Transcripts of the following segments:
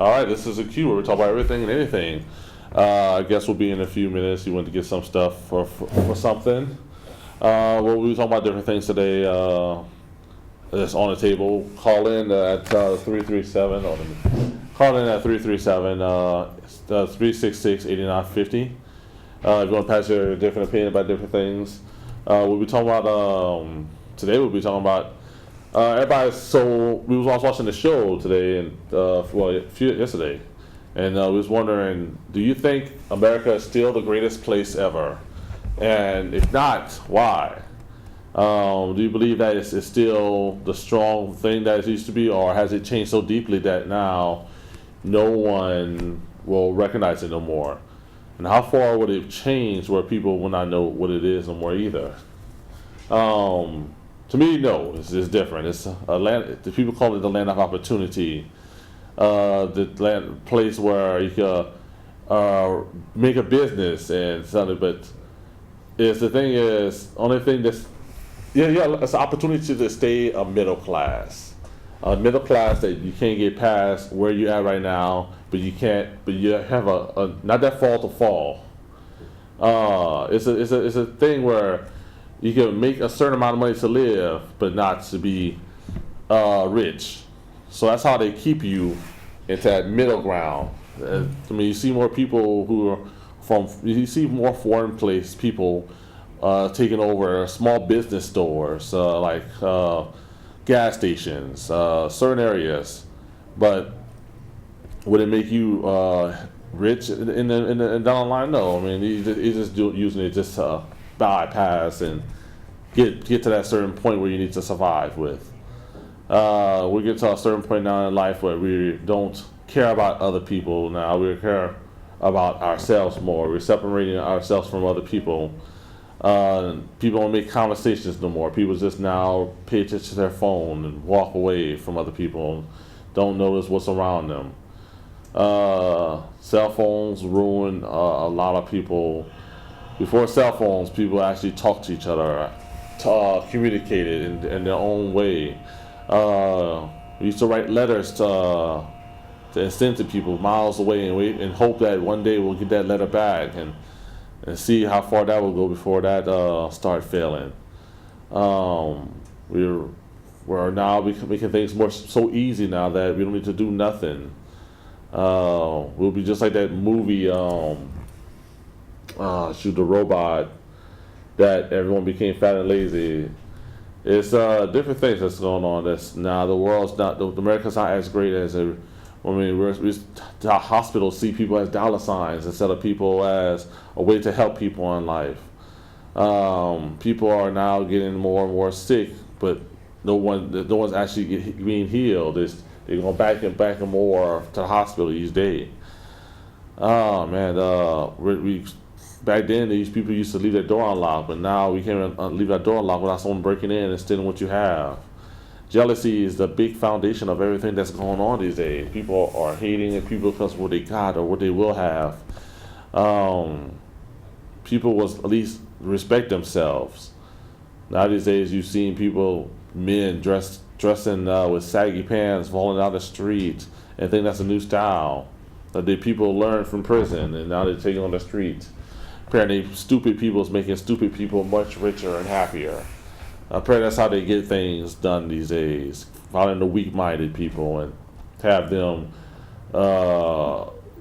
All right, this is TheQ where we talk about everything and anything. I guess we'll be in a few minutes. You went to get some stuff for something. Well, we were talking about different things today. That's on the table. Call in at 337. Call in at 337 366-8950. If you want to pass your different opinion about different things, we'll be talking about today. We'll be talking about. Everybody's so we was watching the show today and yesterday, and we was wondering, do you think America is still the greatest place ever? And if not, why? Do you believe that it's still the strong thing that it used to be, or has it changed so deeply that now no one will recognize it no more? And how far would it change where people will not know what it is no more either? To me, no, it's different. It's a land. The people call it the land of opportunity, the place where you can make a business and something. But it's the thing is only thing that's it's an opportunity to stay a middle class that you can't get past where you're at right now, but you can't. But you have a not that far to fall. It's a thing where you can make a certain amount of money to live, but not to be rich. So that's how they keep you into that middle ground. I mean, you see more people you see more foreign place people taking over small business stores, like gas stations, certain areas. But would it make you rich in the down the line? No. I mean, he's just using it just to bypass and get to that certain point where you need to survive with. We get to a certain point now in life where we don't care about other people now. We care about ourselves more. We're separating ourselves from other people. People don't make conversations no more. People just now pay attention to their phone and walk away from other people and don't notice what's around them. Cell phones ruin a lot of people. Before cell phones, people actually talked to each other, communicated in their own way. We used to write letters to send to people miles away and wait and hope that one day we'll get that letter back and see how far that will go before that start failing. We're now making things so easy now that we don't need to do nothing. We'll be just like that movie. Shoot the robot, that everyone became fat and lazy. It's different things that's going on. That's now America's not as great as the hospitals see people as dollar signs instead of people as a way to help people in life. People are now getting more and more sick, but no one's actually being healed. They're going back and more to the hospital each day. Oh man, back then, these people used to leave their door unlocked, but now we can't leave our door unlocked without someone breaking in and stealing what you have. Jealousy is the big foundation of everything that's going on these days. People are hating people because of what they got or what they will have. People will at least respect themselves. Now these days, you've seen men dressing with saggy pants, falling down the street, and think that's a new style that people learn from prison, and now they're taking on the streets. Apparently, stupid people is making stupid people much richer and happier. Apparently, that's how they get things done these days. Finding the weak-minded people and have them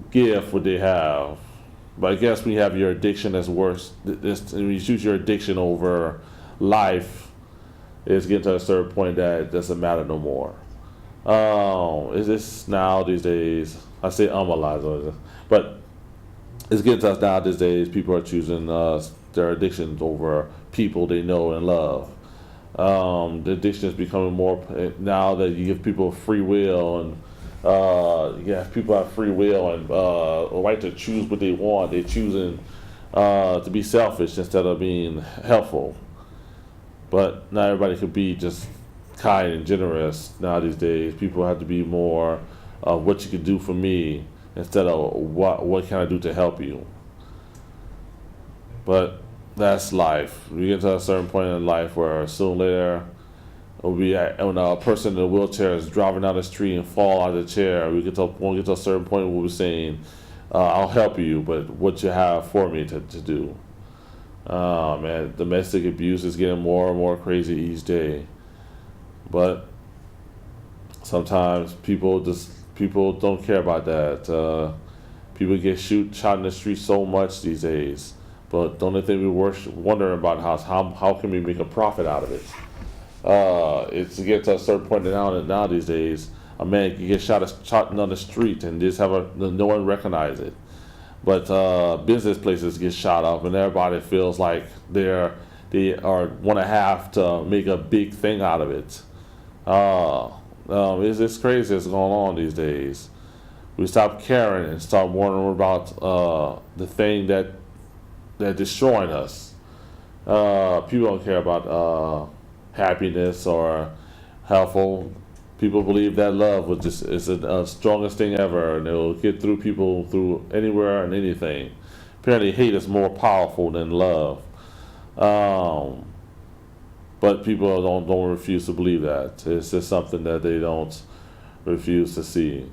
give what they have. But I guess when you have your addiction that's worse, when you choose your addiction over life, it's getting to a certain point that it doesn't matter no more. Is this now these days? I say alive, but it's getting to us now these days. People are choosing their addictions over people they know and love. The addiction is becoming more now that you give people free will and people have free will and a right to choose what they want. They're choosing to be selfish instead of being helpful. But not everybody could be just kind and generous now these days. People have to be more of what you can do for me instead of what can I do to help you. But that's life. We get to a certain point in life where sooner or later when a person in a wheelchair is driving down the street and fall out of the chair, we get to a certain point where we're saying, I'll help you, but what you have for me to do. Man, domestic abuse is getting more and more crazy each day. But sometimes people don't care about that. People get shot in the street so much these days. But the only thing we're wondering about how can we make a profit out of it? It's to get to a certain point now these days, a man can get shot on the street and just no one recognize it. But business places get shot up and everybody feels like they want to have to make a big thing out of it. It's crazy what's going on these days. We stop caring and start wondering about the thing that's destroying us. People don't care about happiness or healthful. People believe that love is the strongest thing ever, and it will get through people through anywhere and anything. Apparently, hate is more powerful than love. But people don't refuse to believe that. It's just something that they don't refuse to see.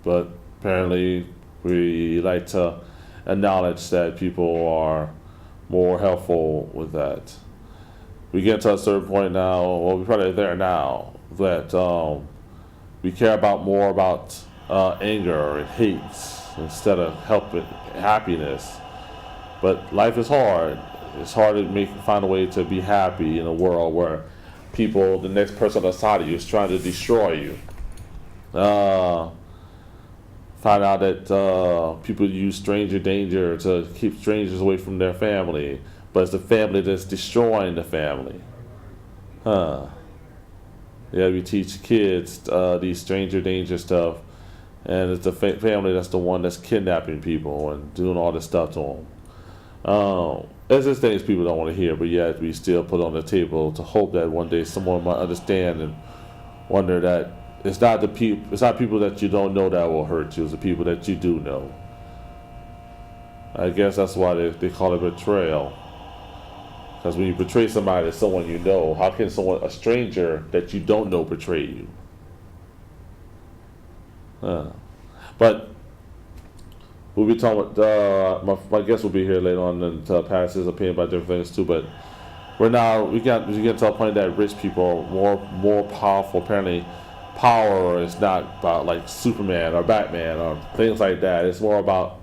But apparently, we like to acknowledge that people are more helpful with that. We get to a certain point now, well, we're probably there now, that we care more about anger and hate instead of happiness. But life is hard. It's hard to find a way to be happy in a world where the next person on the side of you is trying to destroy you. Find out that people use stranger danger to keep strangers away from their family, but it's the family that's destroying the family. Yeah, we teach kids these stranger danger stuff, and it's the family that's the one that's kidnapping people and doing all this stuff to them. There's just things people don't want to hear, but yet we still put on the table to hope that one day someone might understand and wonder that it's not people that you don't know that will hurt you. It's the people that you do know. I guess that's why they call it betrayal. Because when you betray somebody, someone you know, how can a stranger that you don't know, betray you? But we'll be talking about, my guest will be here later on and pass his opinion about different things too. But we get to a point that rich people are more powerful. Apparently, power is not about like Superman or Batman or things like that. It's more about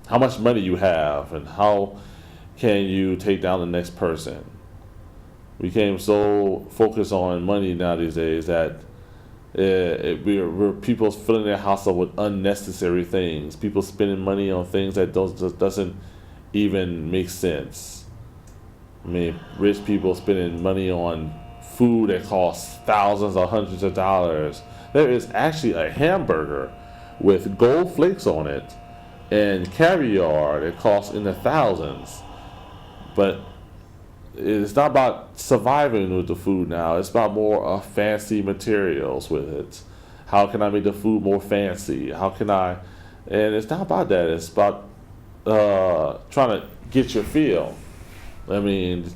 how much money you have and how can you take down the next person. We became so focused on money now these days that we're people filling their house up with unnecessary things. People spending money on things that doesn't even make sense. I mean, rich people spending money on food that costs thousands or hundreds of dollars. There is actually a hamburger with gold flakes on it and caviar that costs in the thousands. But it's not about surviving with the food now. It's about more fancy materials with it. How can I make the food more fancy? And it's not about that. It's about trying to get your feel. I mean,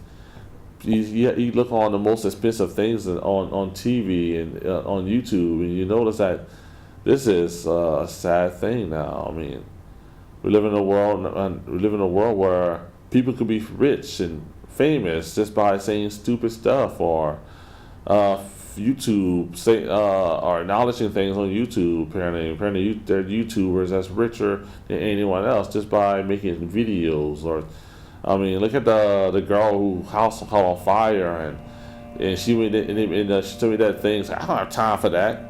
you look on the most expensive things on TV and on YouTube, and you notice that this is a sad thing now. I mean, we live in a world where people could be rich and famous just by saying stupid stuff or YouTube or acknowledging things on YouTube. Apparently, they're YouTubers that's richer than anyone else just by making videos. Or, I mean, look at the girl who house caught on fire and she went and she told me that things. I don't have time for that.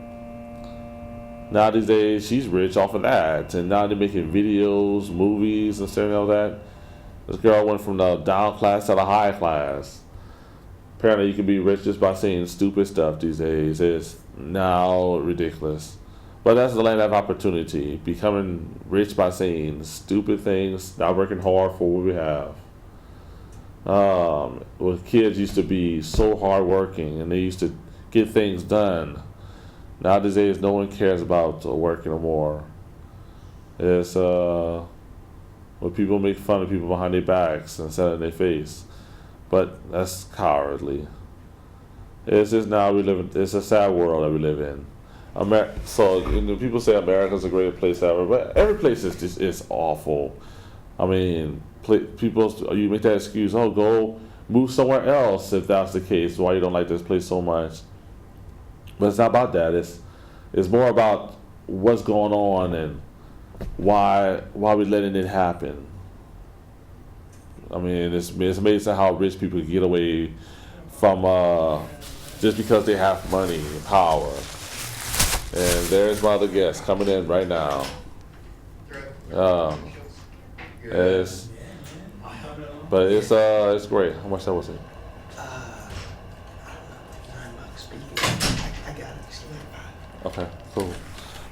Now these days she's rich off of that, and now they're making videos, movies, and stuff like that. This girl went from the down class to the high class. Apparently you can be rich just by saying stupid stuff these days. It's now ridiculous. But that's the land of opportunity. Becoming rich by saying stupid things, not working hard for what we have. Well, kids used to be so hardworking and they used to get things done. Now these days no one cares about working no more. It's when people make fun of people behind their backs instead of their face. But that's cowardly. It's just now we live in. It's a sad world that we live in. So people say America's the greatest place ever, but every place is awful. I mean, people, you make that excuse, oh, go move somewhere else if that's the case. Why you don't like this place so much? But it's not about that. It's more about what's going on and why we letting it happen. I mean, it's amazing how rich people get away from just because they have money and power. And there's my other guest coming in right now. It's great. How much that was it? $9, I got it. Okay, cool.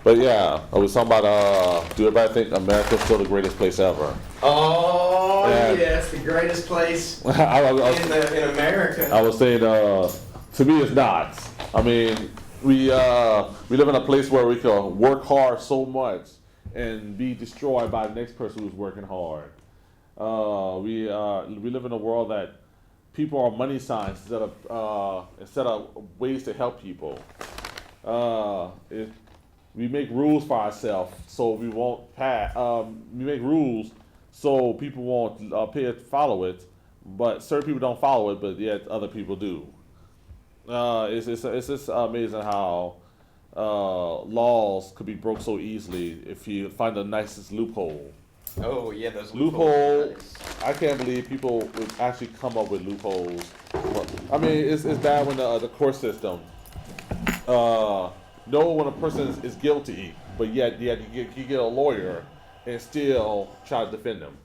But yeah, I was talking about do everybody think America's still the greatest place ever? Oh, yes, the greatest place in America. I was saying, to me, it's not. I mean, we live in a place where we can work hard so much and be destroyed by the next person who's working hard. We live in a world that people are money signs instead of ways to help people. We make rules for ourselves so we won't we make rules so people won't follow it, but certain people don't follow it, but yet other people do. It's just amazing how laws could be broke so easily if you find the nicest loophole. Oh yeah, those loopholes. Nice. I can't believe people would actually come up with loopholes. I mean, it's bad when the court system know when a person is guilty, but yet you get a lawyer and still try to defend them.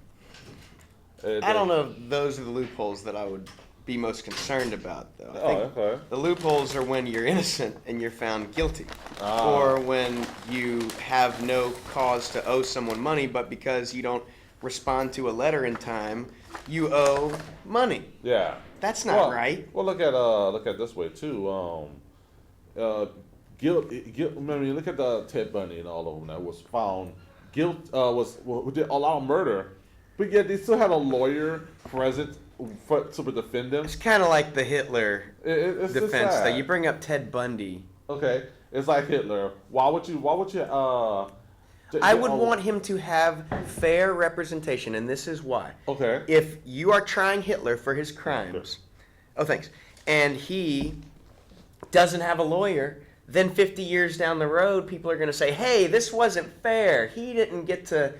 I don't know if those are the loopholes that I would be most concerned about, though. I think okay. The loopholes are when you're innocent and you're found guilty, or when you have no cause to owe someone money, but because you don't respond to a letter in time, you owe money. Yeah. That's not right. Well, look at this way too. Guilt. I mean, look at the Ted Bundy and all of them that was found who did a lot of murder, but yet they still had a lawyer present to defend them. It's kind of like the Hitler defense. That you bring up Ted Bundy. Okay, it's like Hitler. Why would you? I would want him to have fair representation, and this is why. Okay. If you are trying Hitler for his crimes, and he doesn't have a lawyer, then 50 years down the road, people are going to say, "Hey, this wasn't fair. He didn't get to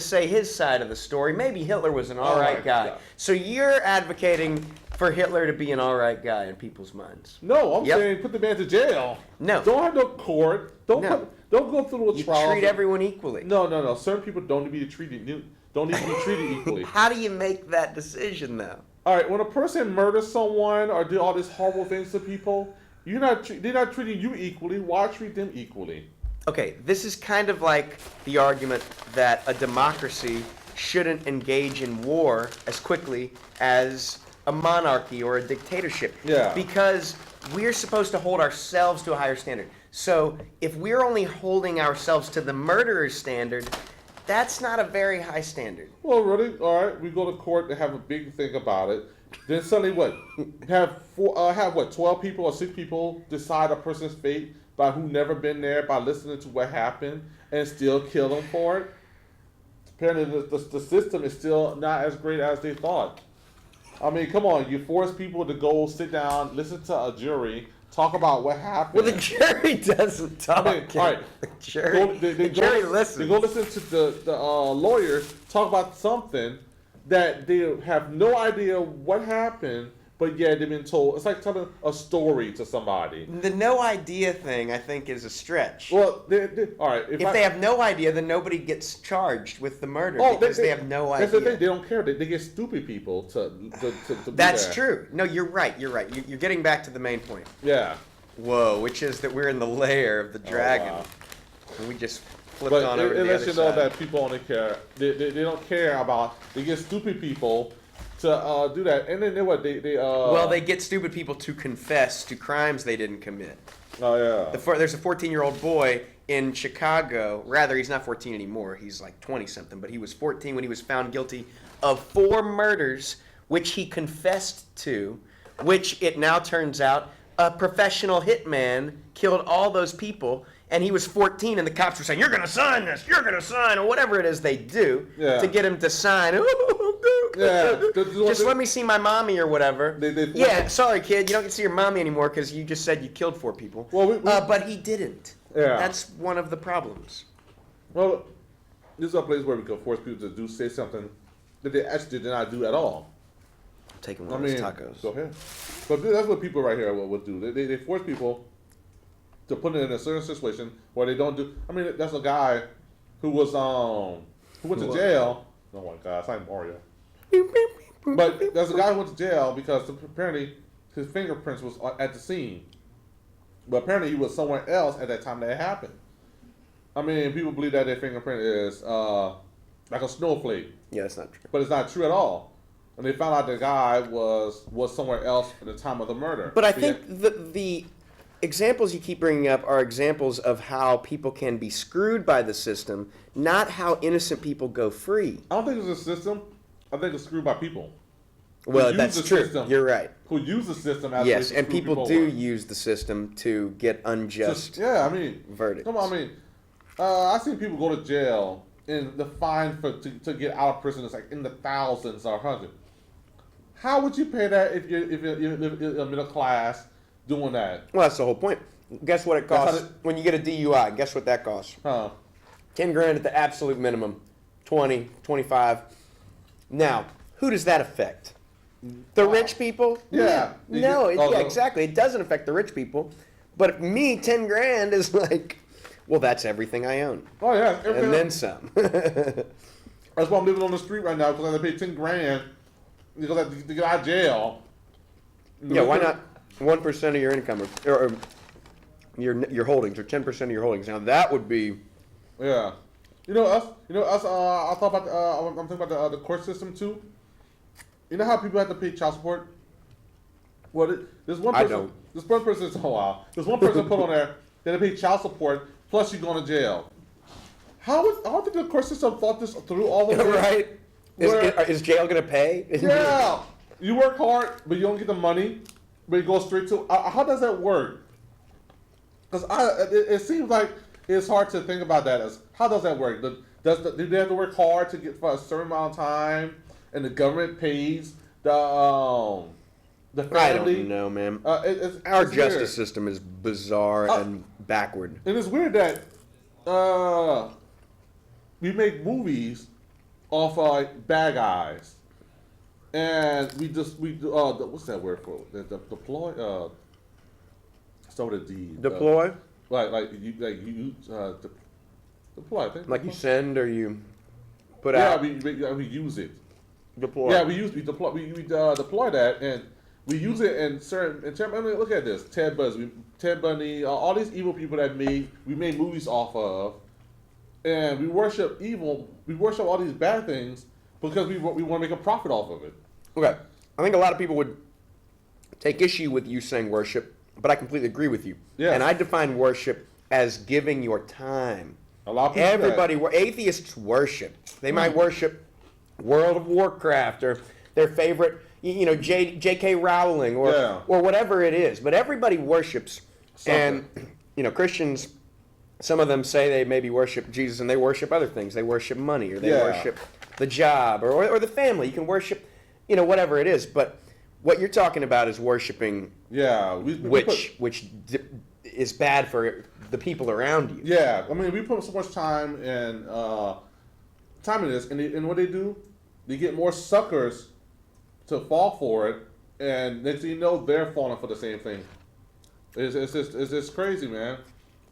say his side of the story. Maybe Hitler was an all right guy." Yeah. So you're advocating for Hitler to be an all right guy in people's minds. No, I'm saying put the man to jail. No. Don't have no court. Don't go through a trial. You treat everyone equally. No. Certain people don't need to be treated equally. How do you make that decision, though? All right, when a person murders someone or do all these horrible things to people, they're not treating you equally. Why treat them equally? Okay, this is kind of like the argument that a democracy shouldn't engage in war as quickly as a monarchy or a dictatorship. Yeah. Because we're supposed to hold ourselves to a higher standard. So if we're only holding ourselves to the murderer's standard, that's not a very high standard. Well, really? All right, we go to court to have a big thing about it. Then suddenly have 12 people or 6 people decide a person's fate by who never been there, by listening to what happened, and still kill them for it? Apparently the system is still not as great as they thought. I mean, come on, you force people to go sit down, listen to a jury, talk about what happened. Well, the jury doesn't talk. I mean, all right. The jury listens. They go listen to the lawyers talk about something that they have no idea what happened, but yet they've been told. It's like telling a story to somebody. The no idea thing, I think, is a stretch. Well, all right. If they have no idea, then nobody gets charged with the murder because they have no idea. That's the thing. They don't care. They get stupid people to That's true. No, you're right. You're right. You're getting back to the main point. Yeah. Whoa, which is that we're in the lair of the dragon. Wow. And we just flipped on over to the other side. It lets you know that people only care. They don't care about. They get stupid people to do that, and then they get stupid people to confess to crimes they didn't commit. Oh yeah. There's a 14-year-old boy in Chicago. Rather, he's not 14 anymore. He's like 20-something, but he was 14 when he was found guilty of 4 murders, which he confessed to, which it now turns out a professional hitman killed all those people, and he was 14, and the cops were saying, "You're gonna sign this, you're gonna sign," or whatever it is they do to get him to sign. Just let me see my mommy or whatever. Yeah, sorry kid, you don't get to see your mommy anymore because you just said you killed 4 people. Well, but he didn't. Yeah. That's one of the problems. Well, this is a place where we can force people to say something that they actually did not do at all. I'm taking one of those tacos. Go ahead. But that's what people right here would do. They force people to put it in a certain situation where they don't do. I mean, that's a guy who was who went to jail. Oh my God, it's like Mario. But there's a guy who went to jail because apparently his fingerprints was at the scene. But apparently he was somewhere else at that time that it happened. I mean, people believe that their fingerprint is like a snowflake. Yeah, that's not true. But it's not true at all. And they found out the guy was somewhere else at the time of the murder. But I think the examples you keep bringing up are examples of how people can be screwed by the system, not how innocent people go free. I don't think it's a system. I think it's screwed by people. Well, that's true. System, you're right. Who use the system as yes, and people do use the system to get unjust verdicts. Come on, I mean, I've seen people go to jail and the fine to get out of prison is like in the thousands or hundreds. How would you pay that if you're middle class doing that? Well, that's the whole point. Guess what it costs when you get a DUI? Guess what that costs? 10 grand at the absolute minimum. 20, 25. Now, who does that affect? The rich people? Yeah. No, exactly. It doesn't affect the rich people. But me, 10 grand is like, well, that's everything I own. Oh, yeah. And then some. That's why I'm living on the street right now, because I have to pay 10 grand because to get out of jail. Yeah, why not 1% of your income or your holdings, or 10% of your holdings? Now, that would be... Yeah. You know us. I thought about. I'm thinking about the court system too. You know how people have to pay child support. Well, there's one person. I don't. This one person. Oh wow. There's one person put on there that they pay child support plus you going to jail. I don't think the court system thought this through all the way. Right. Is jail going to pay? Yeah. You work hard, but you don't get the money, but you go straight to. How does that work? Because it seems like it's hard to think about that as how does that work? Do they have to work hard to get for a certain amount of time, and the government pays the family? I don't know, man. Our justice system is bizarre and backward. And it's weird that we make movies off bad guys, and we what's that word for deploy? Start with a D. Deploy. You deploy. I think. Like you send or you put out. Yeah, we use it. Deploy. Yeah, we deploy that, and we use it in certain. I mean, look at this: Ted Bundy, all these evil people that we made movies off of, and we worship evil. We worship all these bad things because we want to make a profit off of it. Okay, I think a lot of people would take issue with you saying worship, but I completely agree with you. Yes. And I define worship as giving your time. A lot of people atheists worship. They might worship World of Warcraft or their favorite, J.K. Rowling or whatever it is. But everybody worships. Something. And, Christians, some of them say they maybe worship Jesus and they worship other things. They worship money or they worship the job or the family. You can worship, whatever it is. But what you're talking about is worshiping, which is bad for the people around you. Yeah, I mean, we put so much time in this, and what they do, they get more suckers to fall for it, and next thing you know, they're falling for the same thing. It's just crazy, man.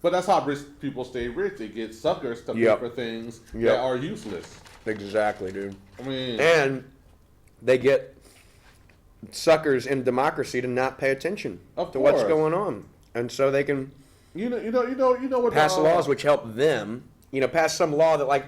But that's how rich people stay rich. They get suckers to pay for things that are useless. Exactly, dude. I mean, and they get suckers in democracy to not pay attention to what's going on, and so they can what pass laws which help them. Pass some law that, like,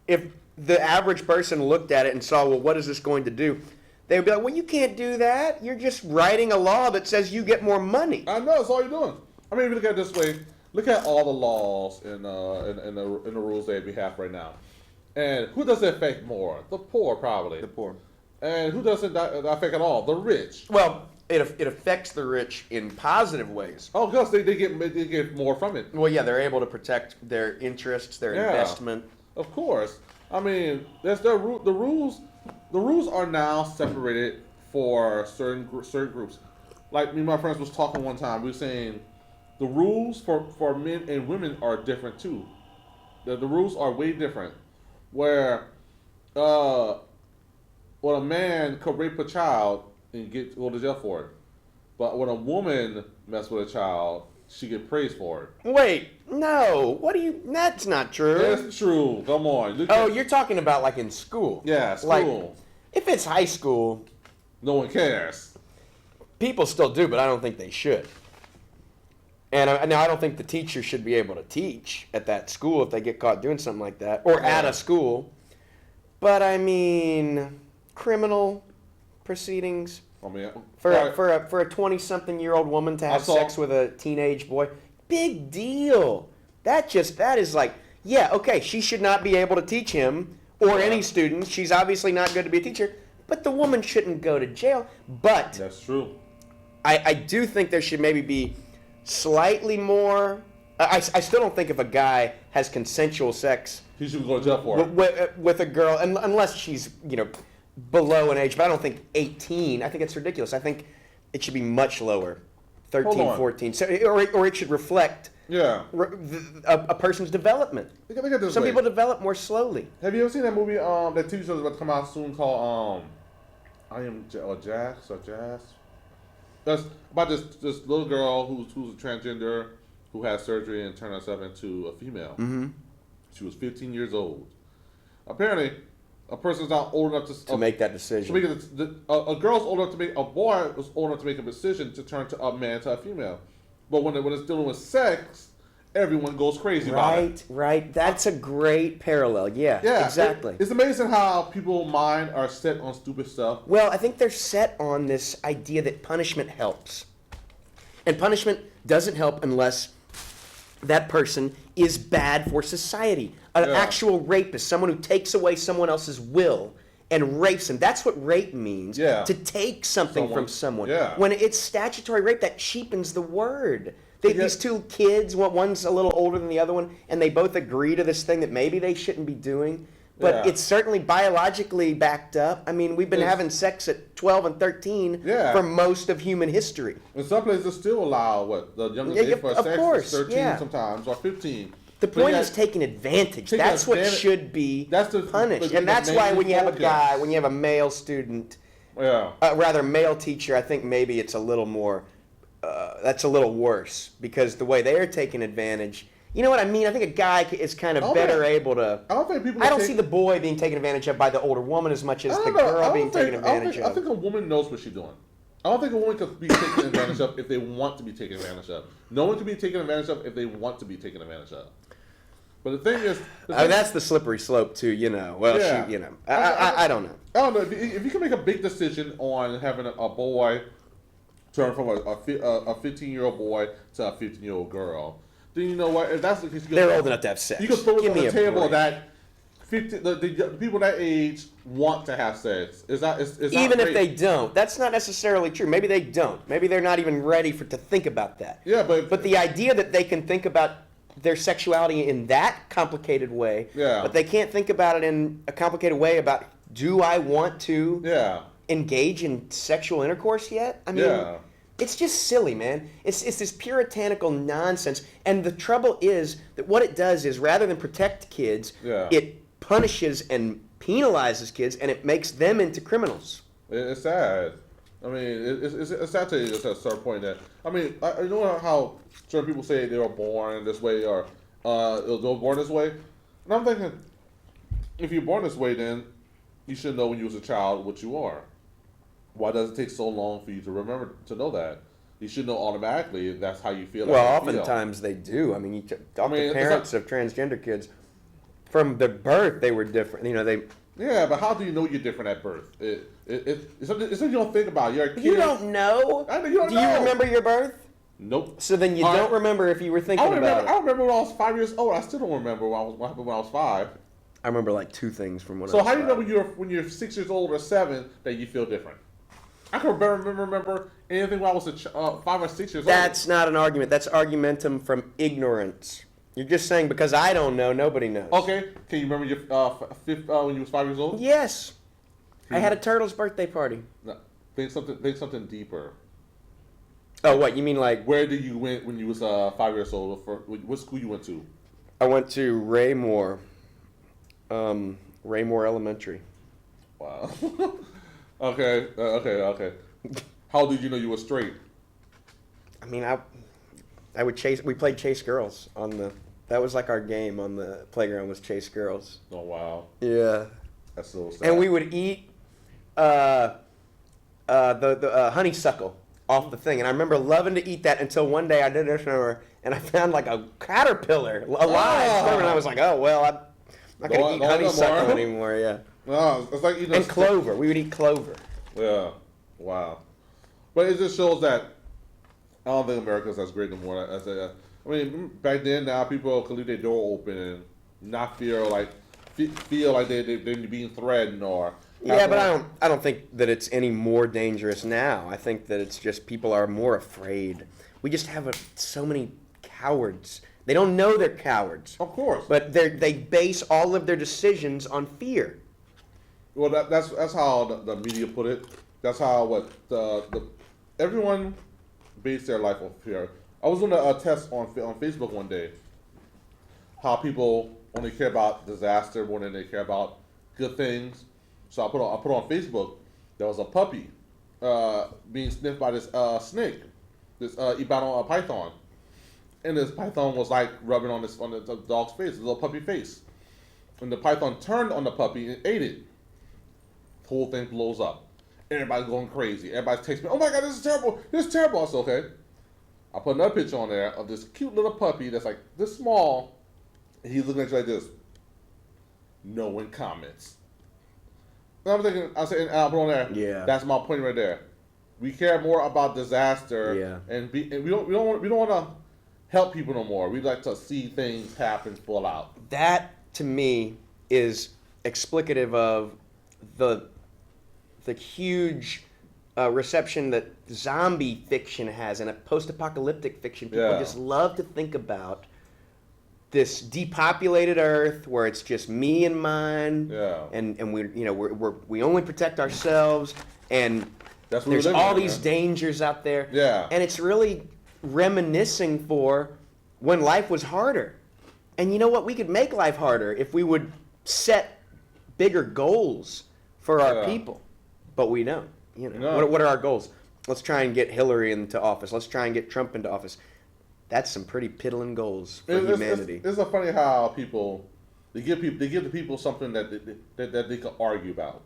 if the average person looked at it and saw, well, what is this going to do? They would be like, well, you can't do that. You're just writing a law that says you get more money. I know, that's all you're doing. I mean, if you look at it this way, look at all the laws and the rules that we have right now. And who does it affect more? The poor, probably. The poor. And who doesn't affect at all? The rich. Well, it affects the rich in positive ways. Oh, because they get more from it. Well, yeah, they're able to protect their interests, their investment. Of course. I mean, the rules. The rules are now separated for certain groups. Like me and my friends was talking one time. We were saying the rules for men and women are different too. The rules are way different. Where when a man could rape a child and go to jail for it, but when a woman mess with a child, she get praised for it. Wait, no. What do you? That's not true. That's true. Come on. You're talking about like in school. Yeah, school. Like, if it's high school, no one cares. People still do, but I don't think they should. And now I don't think the teacher should be able to teach at that school if they get caught doing something like that, or at a school. But I mean, criminal proceedings. I mean, for a 20-something-year-old woman to have sex with a teenage boy, big deal. That is like, yeah, okay, she should not be able to teach him or any students. She's obviously not good to be a teacher, but the woman shouldn't go to jail. But that's true. I do think there should maybe be slightly more. I still don't think if a guy has consensual sex, he should go to jail for it with a girl, unless she's below an age, but I don't think 18. I think it's ridiculous. I think it should be much lower, 13, 14. So, or it should reflect a person's development. Some people develop more slowly. Have you ever seen that movie, that TV show that's about to come out soon called I Am Jax or Jazz? That's about this little girl who's a transgender who had surgery and turned herself into a female. Mm-hmm. She was 15 years old. Apparently, a person's not old enough to make that decision. A girl's old enough to make, a boy was old enough to make a decision to turn to a man to a female. But when it's dealing with sex, everyone goes crazy about it. Right. That's a great parallel. Yeah, exactly. It's amazing how people's mind are set on stupid stuff. Well, I think they're set on this idea that punishment helps. And punishment doesn't help unless that person is bad for society. An actual rapist, someone who takes away someone else's will and rapes him. That's what rape means. Yeah. To take something from someone. Yeah. When it's statutory rape, that cheapens the word. These two kids, one's a little older than the other one, and they both agree to this thing that maybe they shouldn't be doing. But it's certainly biologically backed up. I mean, we've been having sex at 12 and 13 for most of human history. In some places, still allow the youngest age for sex is 13 sometimes, or 15. The point is taking advantage. That's what should be punished. And that's why when you have a male student, rather male teacher, I think maybe it's a little more, that's a little worse. Because the way they're taking advantage, you know what I mean? I think a guy is kind of better able to. I don't see the boy being taken advantage of by the older woman as much as the girl being taken advantage of. I think a woman knows what she's doing. I don't think a woman could be taken advantage of if they want to be taken advantage of. No one can be taken advantage of if they want to be taken advantage of. But the thing is, that's the slippery slope too. Well, I don't know. I don't know if you can make a big decision on having a boy turn from a 15-year-old boy to a 15-year-old girl. Then you know what? If that's the case, they're old enough to have sex. You can throw it on the table that the people that age want to have sex. Even if they don't, that's not necessarily true. Maybe they don't. Maybe they're not even ready to think about that. Yeah, but the idea that they can think about their sexuality in that complicated way, but they can't think about it in a complicated way about, do I want to engage in sexual intercourse yet? I mean, it's just silly, man. It's this puritanical nonsense. And the trouble is that what it does is, rather than protect kids, it punishes and penalizes kids, and it makes them into criminals. It's sad. I mean, it's sad to just at a certain point that, I mean, I know how certain people say they were born this way or they were born this way. And I'm thinking, if you're born this way, then you should know when you was a child what you are. Why does it take so long for you to remember to know that? You should know automatically if that's how you feel. Well, oftentimes they do. I mean, you talk to parents of transgender kids. From the birth, they were different. Yeah, but how do you know you're different at birth? It's something you don't think about. You're a kid. You don't know? I know, you don't know. Do you remember your birth? Nope. So then you don't remember if you were thinking about it. I remember when I was 5 years old. I still don't remember what happened when I was 5. I remember like 2 things from when I was 5. So how do you know when you're 6 years old or 7 that you feel different? I can remember anything when I was 5 or 6 years old. That's not an argument. That's argumentum from ignorance. You're just saying because I don't know, nobody knows. Okay. Can you remember your when you was 5 years old? Yes. I had a turtle's birthday party. No, think something deeper. Oh, what? You mean like... Where did you went when you was 5 years old? What school you went to? I went to Raymore. Raymore Elementary. Wow. Okay. How did you know you were straight? I mean, I would chase... We played chase girls on the... That was like our game on the playground was chase girls. Oh, wow. Yeah. That's so sad. And we would eat the honeysuckle off the thing. And I remember loving to eat that until one day I did this and I found like a caterpillar alive. And I was like, oh, well, I'm not going to eat honeysuckle anymore. Yeah. No, it's like eating and clover. We would eat clover. Yeah. Wow. But it just shows that I don't think America's as great anymore. I mean, back then, now people can leave their door open and not feel like they're being threatened or. Yeah, but I don't think that it's any more dangerous now. I think that it's just people are more afraid. We just have so many cowards. They don't know they're cowards. Of course. But they base all of their decisions on fear. Well, that's how the media put it. That's how everyone based their life on fear. I was doing a test on Facebook one day. How people only care about disaster more than they care about good things. So I put on Facebook. There was a puppy being sniffed by this snake, this Ibano python, and this python was like rubbing on the dog's face, the little puppy face, and the python turned on the puppy and ate it. The whole thing blows up. Everybody's going crazy. Everybody's texting me, "Oh my God, this is terrible! This is terrible!" I said, "Okay." I put another picture on there of this cute little puppy that's like this small. He's looking at you like this. No one comments. And I'm thinking, I said, and I put on there. Yeah. That's my point right there. We care more about disaster. Yeah. And we don't want to help people no more. We like to see things happen full out. That to me is explicative of the huge reception that zombie fiction has and a post-apocalyptic fiction. People just love to think about this depopulated Earth where it's just me and mine, and we only protect ourselves, and there's all these dangers out there, and it's really reminiscing for when life was harder. And you know what? We could make life harder if we would set bigger goals for our people, but we don't. What are our goals? Let's try and get Hillary into office. Let's try and get Trump into office. That's some pretty piddling goals for humanity. It's so funny how people they give the people something that they can argue about,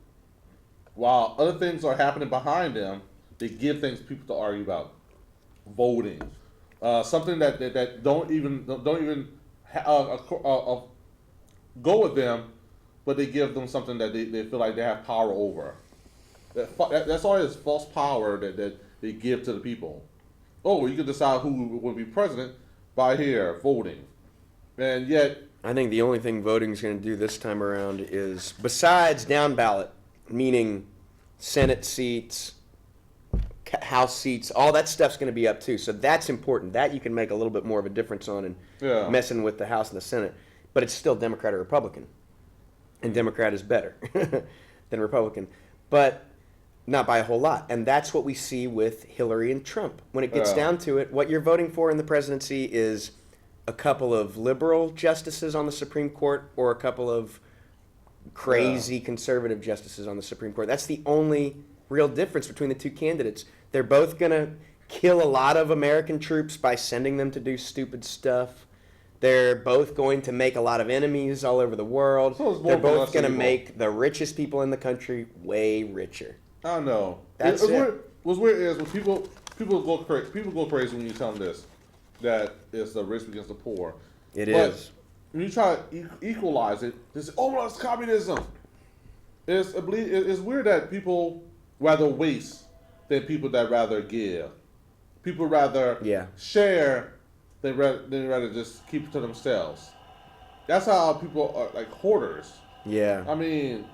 while other things are happening behind them. They give things people to argue about, voting, something that don't even go with them, but they give them something that they feel like they have power over. That's all this false power that they give to the people. Oh, you can decide who will be president by voting. And yet... I think the only thing voting is going to do this time around is, besides down ballot, meaning Senate seats, House seats, all that stuff's going to be up too. So that's important. That you can make a little bit more of a difference on and messing with the House and the Senate. But it's still Democrat or Republican. And Democrat is better than Republican. But... not by a whole lot. And that's what we see with Hillary and Trump. When it gets down to it, what you're voting for in the presidency is a couple of liberal justices on the Supreme Court or a couple of crazy conservative justices on the Supreme Court. That's the only real difference between the two candidates. They're both going to kill a lot of American troops by sending them to do stupid stuff. They're both going to make a lot of enemies all over the world. So they're both going to make the richest people in the country way richer. I don't know. That's it. What's weird is when people go crazy. People go crazy when you tell them this, that it's the rich against the poor. It is. When you try to equalize it, they say, "Oh, well, it's communism." It's weird that people rather waste than people that rather give. People rather share than rather just keep it to themselves. That's how people are like hoarders. Yeah. I mean.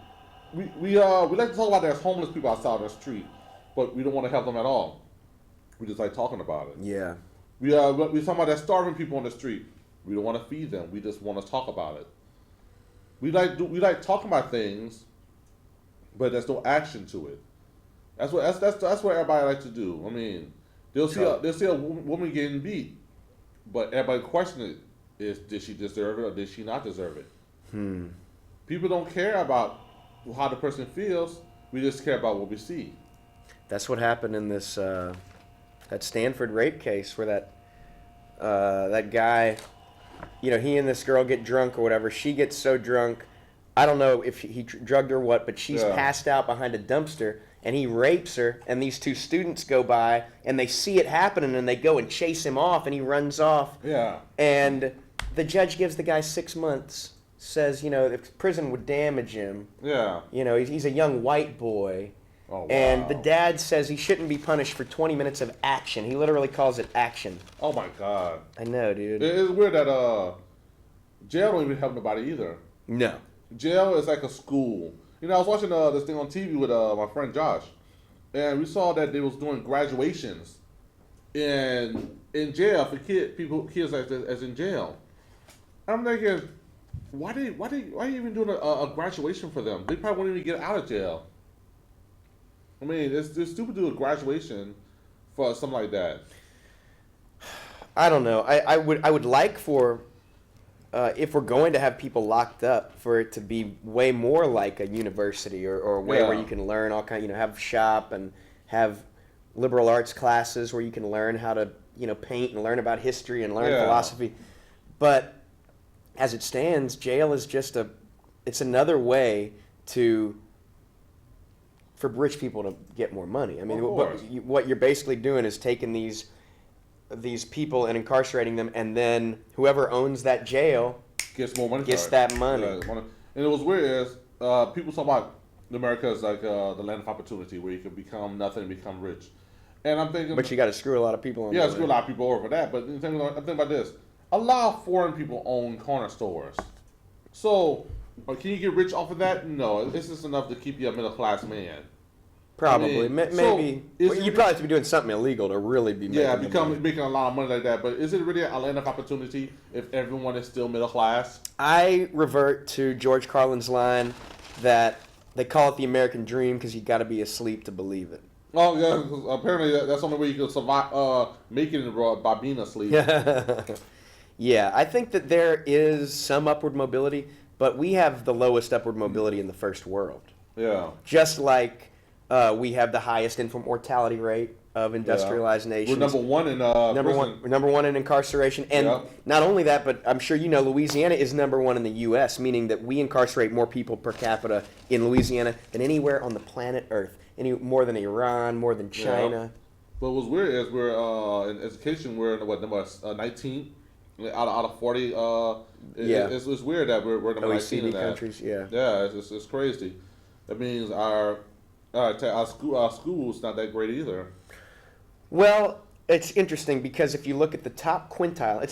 We like to talk about there's homeless people outside on the street, but we don't want to help them at all. We just like talking about it. Yeah. We talking about that starving people on the street. We don't want to feed them. We just want to talk about it. We like talking about things, but there's no action to it. That's what everybody likes to do. I mean, they'll see a woman getting beat, but everybody question it: did she deserve it or did she not deserve it? People don't care about how the person feels. We just care about what we see. That's what happened in this that Stanford rape case where that guy, he and this girl get drunk or whatever. She gets so drunk, I don't know if he drugged her or what, but she's passed out behind a dumpster, and he rapes her, and these two students go by, and they see it happening, and they go and chase him off, and he runs off. Yeah. And the judge gives the guy 6 months, says, if prison would damage him. Yeah. He's a young white boy. Oh, wow. And the dad says he shouldn't be punished for 20 minutes of action. He literally calls it action. Oh, my God. I know, dude. It's weird that jail don't even help nobody either. No. Jail is like a school. I was watching this thing on TV with my friend Josh, and we saw that they was doing graduations in jail for kids that's in jail. I'm thinking, why are you even doing a graduation for them? They probably won't even get out of jail. I mean, it's stupid to do a graduation for something like that. I don't know. I would like for, if we're going to have people locked up, for it to be way more like a university or a way where you can learn all kind. Have shop and have liberal arts classes where you can learn how to paint and learn about history and learn philosophy. But as it stands, jail is just it's another way for rich people to get more money. I mean, what you're basically doing is taking these people and incarcerating them, and then whoever owns that jail gets more money. Gets that money. And it was weird is people talk about America as like the land of opportunity where you can become nothing and become rich. And I'm thinking, but you got to screw a lot of people on. Yeah, screw a lot of people over for that. But I'm thinking about this: a lot of foreign people own corner stores. So, can you get rich off of that? No, it's just enough to keep you a middle class man. Probably, maybe. You probably have to be doing something illegal to really be making a lot of money like that. But is it really a land of opportunity if everyone is still middle class? I revert to George Carlin's line that they call it the American dream because you got to be asleep to believe it. Oh yeah, because apparently that's the only way you can survive making it by being asleep. Yeah, I think that there is some upward mobility, but we have the lowest upward mobility in the first world. Yeah. Just like we have the highest infant mortality rate of industrialized nations. We're number one in number one in incarceration, and not only that, but I'm sure Louisiana is number one in the U.S., meaning that we incarcerate more people per capita in Louisiana than anywhere on the planet Earth. More than Iran, more than China. Yeah. But what's weird is we're in education. We're in number 19 out of 40. It's weird that we're number 19 in that. countries. Yeah. Yeah, it's crazy. That means our school's not that great either. Well, it's interesting because if you look at the top quintile,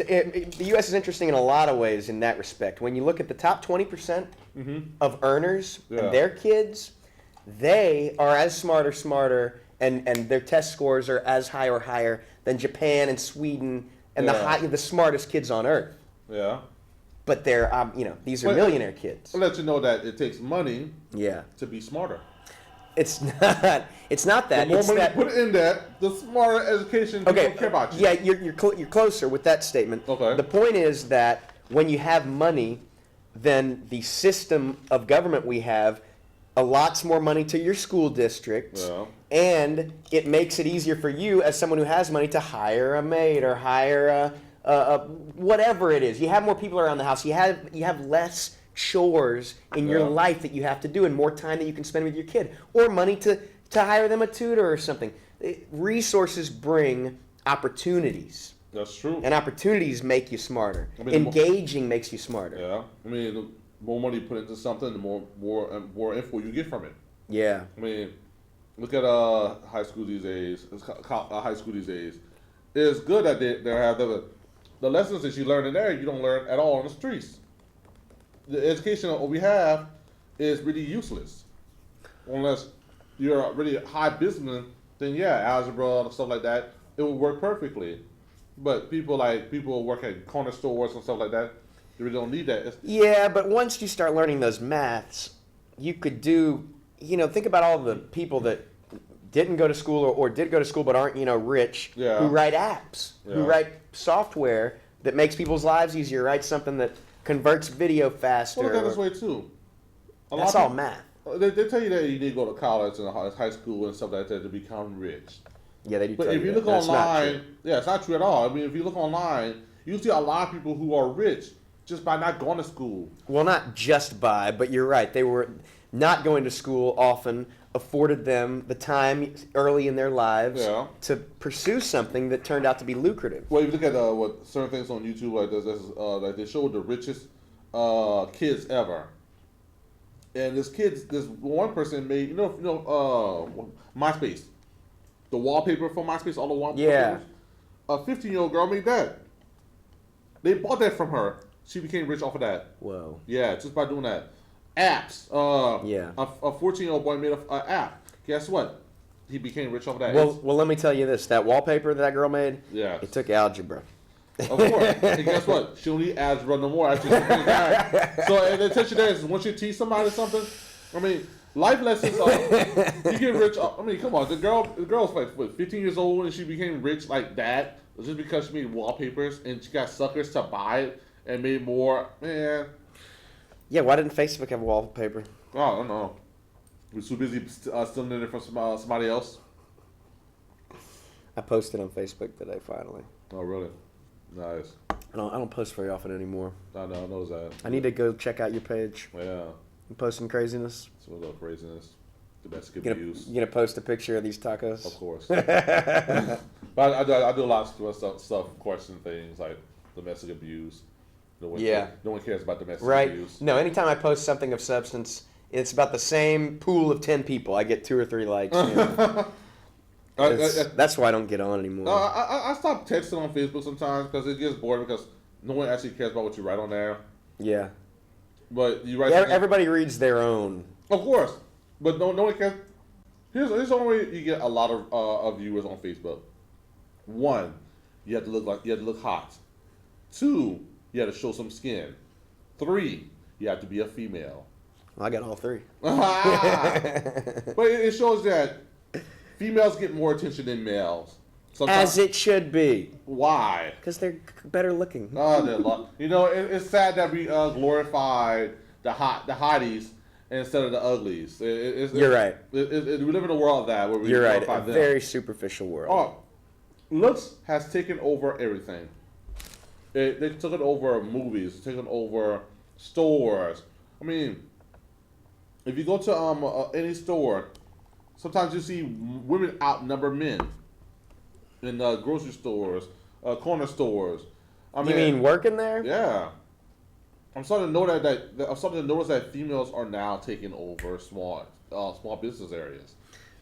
the U.S. is interesting in a lot of ways in that respect. When you look at the top 20% of earners and their kids, they are as smarter, and their test scores are as high or higher than Japan and Sweden and the smartest kids on earth. Yeah. But they're these are millionaire kids. I'll let you know that it takes money. Yeah. To be smarter. It's not. It's not that. The more money you put in that, the smarter education people care about you. Yeah, you're closer with that statement. Okay. The point is that when you have money, then the system of government we have allots more money to your school districts, and it makes it easier for you as someone who has money to hire a maid or hire whatever it is. You have more people around the house. You have less chores in your life that you have to do, and more time that you can spend with your kid, or money to hire them a tutor or something. Resources bring opportunities. That's true. And opportunities make you smarter. Engaging makes you smarter. Yeah. I mean, the more money you put into something, the more info you get from it. Yeah. I mean, look at high school these days. It's good that they have the lessons that you learn in there. You don't learn at all on the streets. The education that we have is really useless unless you're a really high businessman then yeah, algebra and stuff like that, it would work perfectly. But people work at corner stores and stuff like that, they really don't need that. Yeah, but once you start learning those maths, you could do, think about all the people that didn't go to school or did go to school but aren't, rich, who write apps, who write software that makes people's lives easier, write something that converts video faster. Well, look at it this way too. That's all math. They tell you that you need to go to college and high school and stuff like that to become rich. Yeah, they do. But if you look online, it's not true at all. I mean, if you look online, you see a lot of people who are rich just by not going to school. Well, not just by, but you're right. They were not going to school often afforded them the time early in their lives to pursue something that turned out to be lucrative. Well, if you look at what certain things on YouTube, like they show the richest kids ever. And this one person made, MySpace. The wallpaper for MySpace, all the wallpapers. Yeah. A 15-year-old girl made that. They bought that from her. She became rich off of that. Whoa. Yeah, just by doing that. Apps. A 14-year-old boy made an app. Guess what? He became rich off of that. Well, let me tell you this. That wallpaper that girl made, it took algebra. Of course. And guess what? She don't need algebra no more. So, and the attention there is once you teach somebody something, I mean, life lessons you get rich. I mean, come on. The girl's like, 15 years old and she became rich like that just because she made wallpapers and she got suckers to buy it and made more. Man. Yeah, why didn't Facebook have wallpaper? Oh, I don't know. We're too busy stealing it from somebody else. I posted on Facebook today, finally. Oh, really? Nice. I don't post very often anymore. I know that. I need to go check out your page. Yeah. You post some craziness? Some little craziness. Domestic abuse. You gonna post a picture of these tacos? Of course. But I do a lot of stuff, question things like domestic abuse. No one cares about domestic abuse. No, anytime I post something of substance, it's about the same pool of 10 people. I get 2 or 3 likes. That's why I don't get on anymore. I stop texting on Facebook sometimes because it gets boring because no one actually cares about what you write on there. Yeah. But you write. Everybody reads their own. Of course, but no one cares. Here's the only way you get a lot of viewers on Facebook. 1, you have to look hot. 2, you have to show some skin. 3, you have to be a female. Well, I got all 3. But it shows that females get more attention than males. Sometimes. As it should be. Why? Because they're better looking. It's sad that we glorified the hotties instead of the uglies. You're right. We live in a world of that where we glorify them. Very superficial world. Looks has taken over everything. They took it over movies, taken over stores. I mean, if you go to any store, sometimes you see women outnumber men in grocery stores, corner stores. You mean working there? Yeah. I'm starting to know I'm starting to notice that females are now taking over small business areas.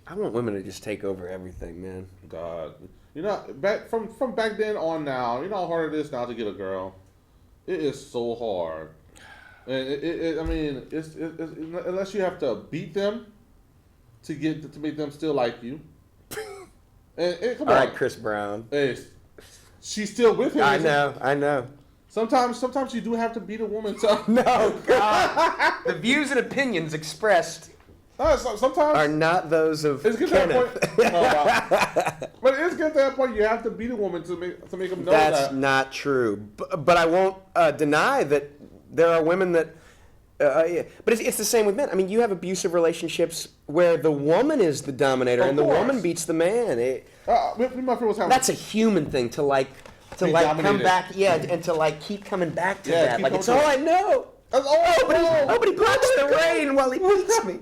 I want women to just take over everything, man. God, back from back then on now, you know how hard it is now to get a girl. It is so hard, and it's unless you have to beat them to make them still like you. And come on. All right, Chris Brown. Hey, she's still with him. I know. Sometimes you do have to beat a woman. No, God. The views and opinions expressed sometimes are not those of Kenneth. But it's get to that point you have to beat a woman to make them know that. That's not true. But I won't deny that there are women that. But it's the same with men. I mean, you have abusive relationships where the woman is the dominator and the woman beats the man. That's a human thing to come back, and to keep coming back to that. Like, it's all I know. That's all I know. Nobody blocks the rain while he beats me.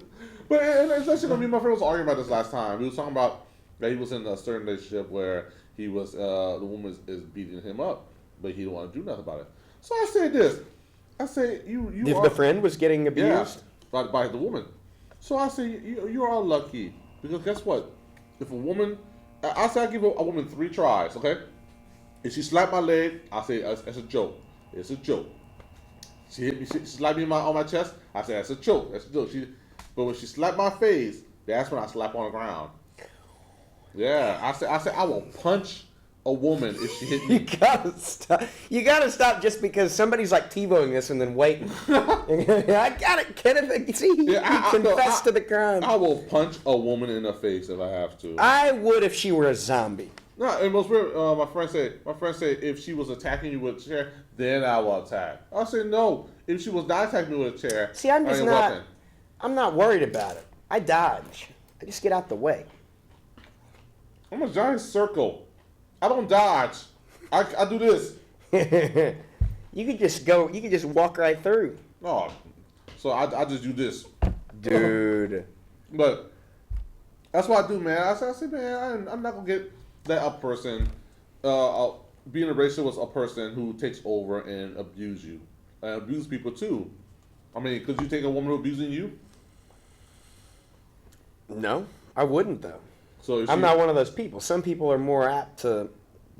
But especially, me and my friend was arguing about this last time. We was talking about that he was in a certain relationship where he was the woman is beating him up, but he didn't want to do nothing about it. So I said this. I say the friend was getting abused by the woman. So I say you are lucky because guess what? If a woman, I say I give a woman 3 tries. Okay, if she slapped my leg, I say it's a joke. It's a joke. She hit me. She slapped me on my chest. I say that's a joke. That's a joke. But when she slapped my face, that's when I slap on the ground. Yeah, I said I will punch a woman if she hit You me. gotta stop. You gotta stop just because somebody's like TiVoing this and then waiting. I got it, Kenneth. See, he confessed to the crime. I will punch a woman in the face if I have to. I would if she were a zombie. No, it was weird. My friend said if she was attacking you with a chair, then I will attack. I said no. If she was not attacking me with a chair, See, I'm not worried about it. I dodge. I just get out the way. I'm a giant circle. I don't dodge. I do this. You could just go. You could just walk right through. Oh, so I just do this, dude. But that's what I do, man. I said, man, I'm not gonna get that up person. Being a racist was a person who takes over and abuse you, and abuse people too. I mean, could you take a woman who abusing you? No, I wouldn't though. So I'm not one of those people. Some people are more apt to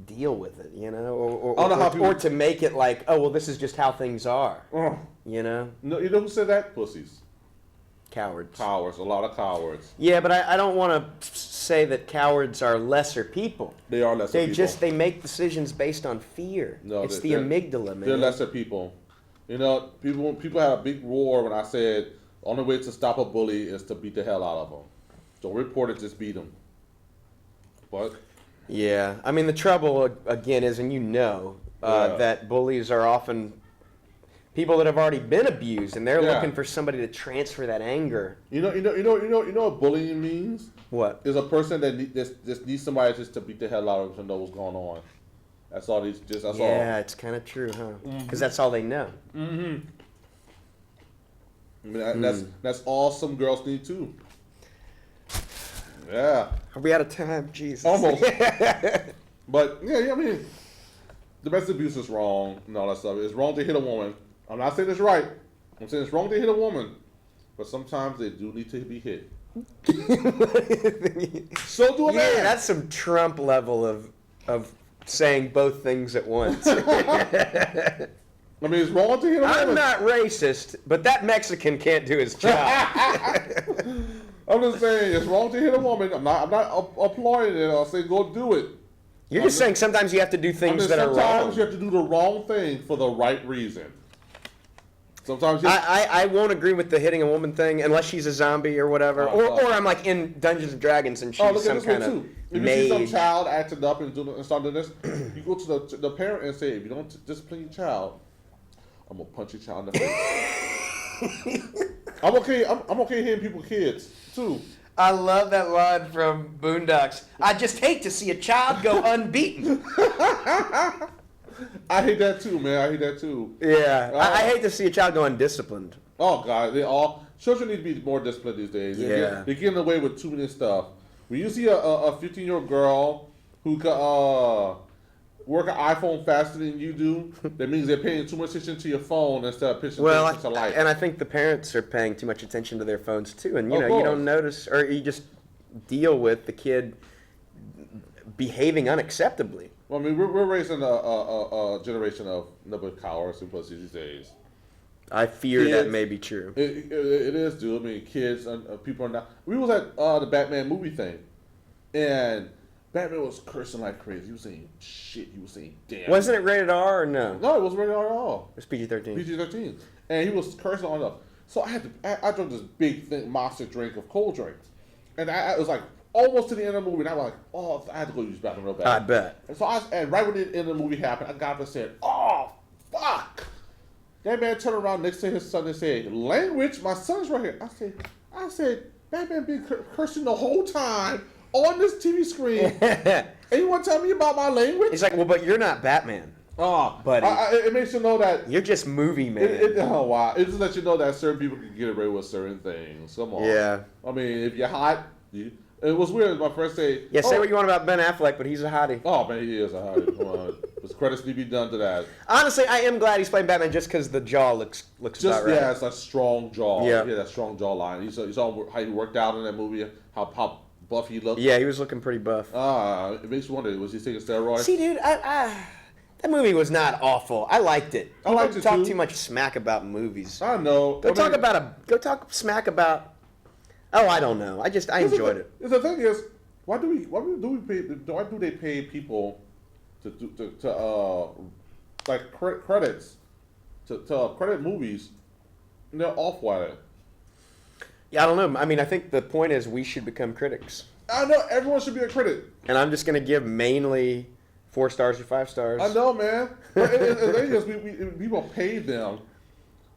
deal with it, you know, or to make it like, oh, well, this is just how things are, you know. No, you know who said that? Pussies. Cowards. Cowards. A lot of cowards. Yeah, but I don't want to say that cowards are lesser people. They are lesser people. They make decisions based on fear. No, it's the amygdala, man. They're lesser people. You know, people had a big roar when I said the only way to stop a bully is to beat the hell out of them. Don't report it, just beat them. But yeah, I mean the trouble again is, and you know, that bullies are often people that have already been abused, and they're looking for somebody to transfer that anger. You know what bullying means? What? Is a person that just needs somebody just to beat the hell out of them to know what's going on. That's all these. That's all. Yeah, it's kind of true, huh? Because that's all they know. Mm-hmm. I mean, that's all some girls need too. Yeah. Are we out of time? Jesus. Almost. But yeah, I mean, domestic abuse is wrong and all that stuff. It's wrong to hit a woman. I'm not saying it's right. I'm saying it's wrong to hit a woman, but sometimes they do need to be hit. So do a man. Yeah, that's some Trump level of saying both things at once. I mean, it's wrong to hit a woman. I'm not racist, but that Mexican can't do his job. I'm just saying it's wrong to hit a woman. I'm not applauding it. I'll say go do it. You're just saying sometimes you have to do things that are wrong. Sometimes you have to do the wrong thing for the right reason. Sometimes I won't agree with the hitting a woman thing unless she's a zombie or whatever, or I'm like in Dungeons and Dragons and she's some kind of if mage. You see some child acting up and start doing this, you go to the parent and say, if you don't discipline your child, I'm gonna punch your child in the face. I'm okay hitting people's kids too. I love that line from Boondocks. I just hate to see a child go unbeaten. I hate that too, man. I hate that too. Yeah, I hate to see a child go undisciplined. Oh God, children need to be more disciplined these days. They're getting away with too many stuff. When you see a 15-year-old girl who work an iPhone faster than you do, that means they're paying too much attention to your phone instead of paying attention to life. And I think the parents are paying too much attention to their phones too, and you don't notice, or you just deal with the kid behaving unacceptably. Well, I mean, we're raising a generation of nothing but cowards and pussies these days. I fear that may be true. It is, dude. I mean, kids and people are not. We was at the Batman movie thing, and Batman was cursing like crazy. He was saying shit. He was saying damn. Wasn't it rated R or no? No, it wasn't rated R at all. It was PG-13. PG-13. And he was cursing on up. So I drank this big monster drink of cold drinks, and I was like almost to the end of the movie, and I was like, oh, I had to go use the bathroom real bad. I bet. And so right when the end of the movie happened, I got up and said, oh fuck. That man turned around next to his son and said, language? My son's right here. I said, Batman been cursing the whole time on this TV screen. And you want to tell me about my language? He's like, well, but you're not Batman. Oh, buddy. It makes you know that you're just movie man. Oh, wow. It just lets you know that certain people can get away with certain things. Come on. Yeah. I mean, if you're hot, it was weird. My friend said, yeah, say what you want about Ben Affleck, but he's a hottie. Oh, man, he is a hottie. Come on. There's credits to be done to that. Honestly, I am glad he's playing Batman just because the jaw looks about right. Yeah, it's a strong jaw. Yeah, that strong jawline. You saw how he worked out in that movie, how buff he looked. Yeah, he was looking pretty buff. It makes you wonder, was he taking steroids? See, dude, that movie was not awful. I liked it. I liked it talk too. too much smack about movies. I know. Go talk smack about. Oh, I don't know. I enjoyed it. The thing is, Why do they pay people to like credits to credit movies? And they're off white. Yeah, I don't know. I mean, I think the point is we should become critics. I know everyone should be a critic. And I'm just going to give mainly 4 stars or 5 stars. I know, man. But people pay them.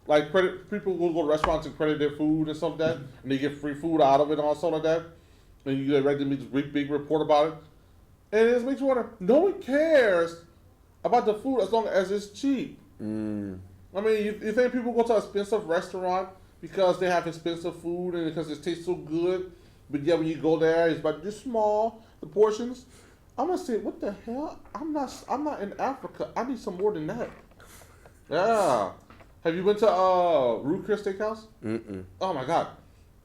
Like people will go to restaurants and credit their food and stuff like that, and they get free food out of it and all stuff like that. And you get ready to make this big report about it. And it just makes you wonder, no one cares about the food as long as it's cheap. I mean, you think people go to an expensive restaurant because they have expensive food and because it tastes so good, but yeah, when you go there, it's about this small, the portions. I'm gonna say, what the hell? I'm not in Africa. I need some more than that. Yeah. Have you been to Root Chris Steakhouse? Oh my God.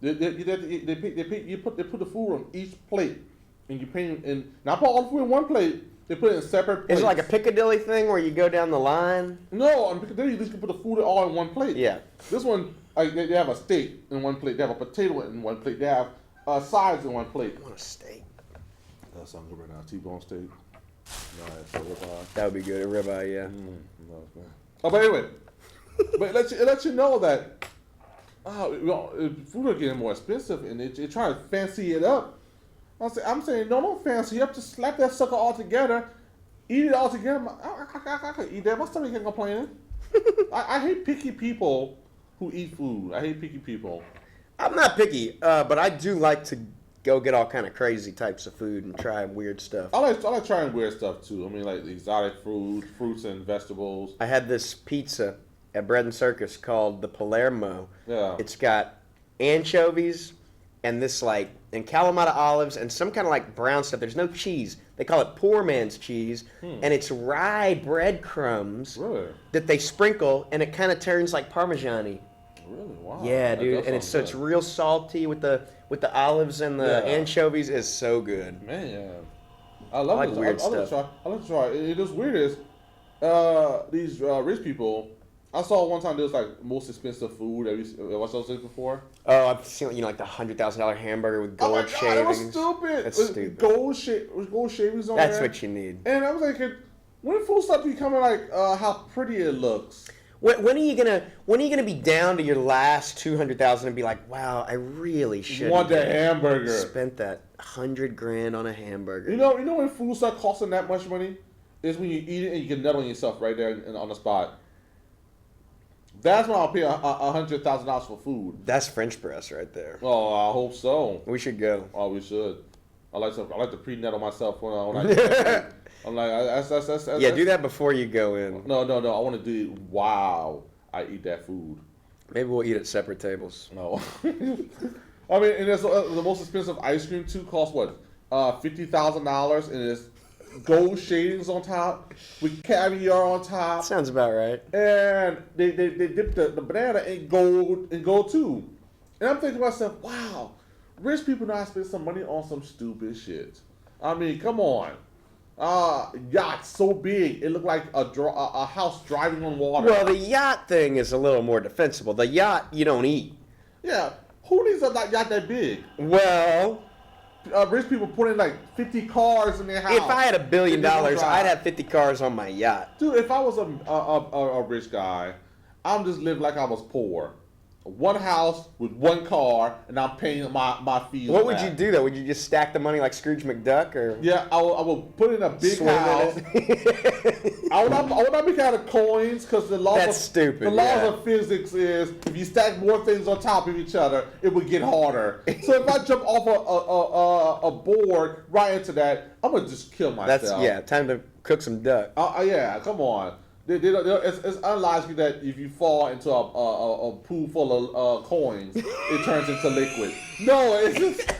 They put the food on each plate, and you pay and not put all the food in one plate. They put it in separate plates. Is it like a Piccadilly thing where you go down the line? No, on Piccadilly you can put the food all in one plate. Yeah. This one, they have a steak in one plate. They have a potato in one plate. They have sides in one plate. I want a steak. That sounds good right now. T-bone steak. Nice. Ribeye. That would be good. A ribeye, yeah. Oh, but anyway, but it lets you know that food are getting more expensive, and they try to fancy it up. I'm saying, no, don't fancy it up. Just slap that sucker all together, eat it all together. I could eat that. My stomach ain't complaining. I hate picky people who eat food. I hate picky people. I'm not picky, but I do like to go get all kind of crazy types of food and try weird stuff. I like trying weird stuff too. I mean, like exotic fruits and vegetables. I had this pizza at Bread and Circus called the Palermo. Yeah. It's got anchovies and this and Kalamata olives and some kind of brown stuff. There's no cheese. They call it poor man's cheese, and it's rye breadcrumbs that they sprinkle, and it kind of turns like Parmesan-y. Really? Wow. Yeah, dude, and it's real salty with the olives and the anchovies. Is so good. Man, I love it. Weird stuff. I like to try. It is weird is these rich people. I saw one time there was most expensive food. Have you watched those things before? Oh, I've seen the $100,000 hamburger with gold shavings. That was stupid. That's stupid. Gold shavings on there. That's what you need. And I was like, when food starts becoming how pretty it looks. When are you gonna be down to your last $200,000 and be like, wow, I really should want that hamburger. Spent that $100,000 on a hamburger. You know when food starts costing that much money is when you eat it and you can nut on yourself right there on the spot. That's when I'll pay $100,000 for food. That's French press right there. Oh, I hope so. We should go. Oh, we should. I like to pre-nut on myself when I I'm like, that's yeah, do that before you go in. No. I want to do it while I eat that food. Maybe we'll eat at separate tables. No. I mean, and that's the most expensive ice cream too. Costs what? $50,000, and it's gold shadings on top with caviar on top. Sounds about right. And they dip the banana in gold too. And I'm thinking to myself, wow, rich people know how to spend some money on some stupid shit. I mean, come on. Yacht so big it looked like a house driving on water. Well, the yacht thing is a little more defensible. The yacht you don't eat. Yeah, who needs a yacht that big? Well, rich people put in 50 cars in their house. If I had $1 billion, I'd have 50 cars on my yacht. Dude, if I was a rich guy, I'm just live like I was poor. One house with one car, and I'm paying my fees. What would you do though? Would you just stack the money like Scrooge McDuck, or? Yeah, I will put in a big house. I would not be out of coins because the laws. That's stupid. The laws of physics is if you stack more things on top of each other, it would get harder. So if I jump off a board right into that, I'm gonna just kill myself. That's time to cook some duck. Yeah, come on. It's unlikely that if you fall into a pool full of coins, it turns into liquid. No, it's just...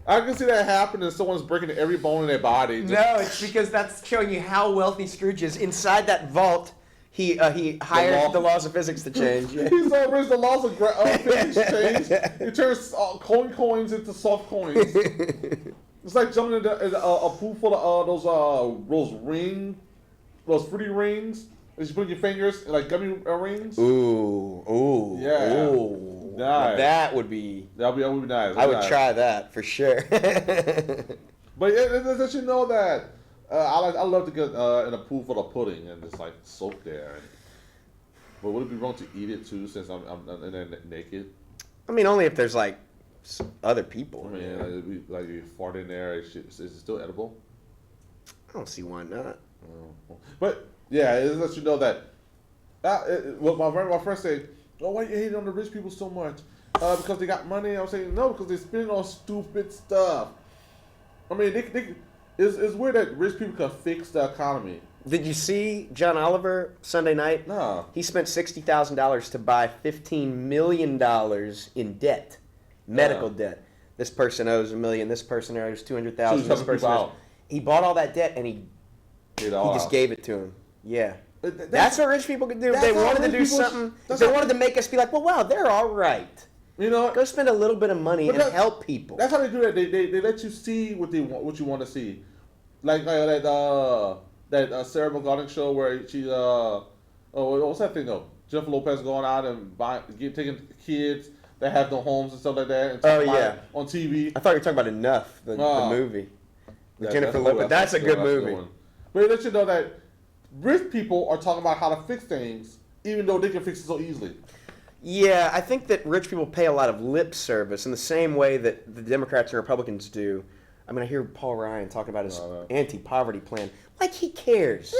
I can see that happening. Someone's breaking every bone in their body. No, it's because that's showing you how wealthy Scrooge is. Inside that vault, he hired the laws of physics to change. Yeah. He's so rich, the laws of physics change. He turns coins into soft coins. It's like jumping into a pool full of those fruity rings, You put your fingers in like gummy rings. Ooh. Yeah. Ooh. Nice. That would be That would be nice. I would try that for sure. But it lets you know that I love to get in a pool full of pudding and just like soak there. But would it be wrong to eat it too since I'm in there naked? I mean, only if there's like other people. I mean, like you fart in there. Is it still edible? I don't see why not. But yeah, it lets you know that. My friends say, "Oh, why you hating on the rich people so much? Because they got money." I was saying, "No, because they spend on stupid stuff." I mean, it's weird that rich people can fix the economy. Did you see John Oliver Sunday night? No. He spent $60,000 to buy $15 million in debt, medical debt. This person owes $1 million. This person owes $200,000. This person owes. He bought all that debt and he just gave it to him. Yeah. That's what rich people could do. If they wanted to do something, if they wanted to make us be like, well, wow, they're all right. You know, go spend a little bit of money and help people. That's how they do that. They let you see what you want to see, like that Sarah McGonigal show where she what's that thing though? Jennifer Lopez going out and taking kids that have no homes and stuff like that. And on TV. I thought you were talking about Enough, the movie. Jennifer Lopez. That's a good movie. But it lets you know that rich people are talking about how to fix things, even though they can fix it so easily. Yeah, I think that rich people pay a lot of lip service in the same way that the Democrats and Republicans do. I mean, I hear Paul Ryan talking about his anti-poverty plan. Like he cares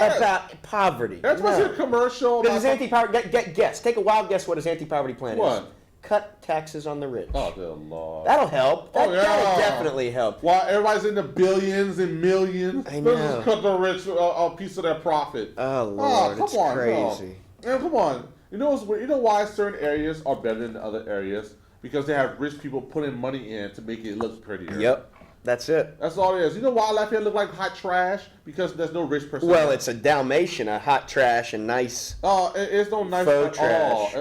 about poverty. That's what's your commercial. Because his anti-poverty. Guess. Take a wild guess what his anti-poverty plan is. Cut taxes on the rich. Oh, dear Lord. That'll help. That'll definitely help. While everybody's in the billions and millions, I know. Let's just cut the rich a piece of their profit. Oh, Lord. It's crazy. No. Come on. You know why certain areas are better than other areas? Because they have rich people putting money in to make it look prettier. Yep. That's it. That's all it is. You know why Lafayette look like hot trash? Because there's no rich person. Well, it's a Dalmatian, a hot trash and nice. Oh, it's no nice faux trash.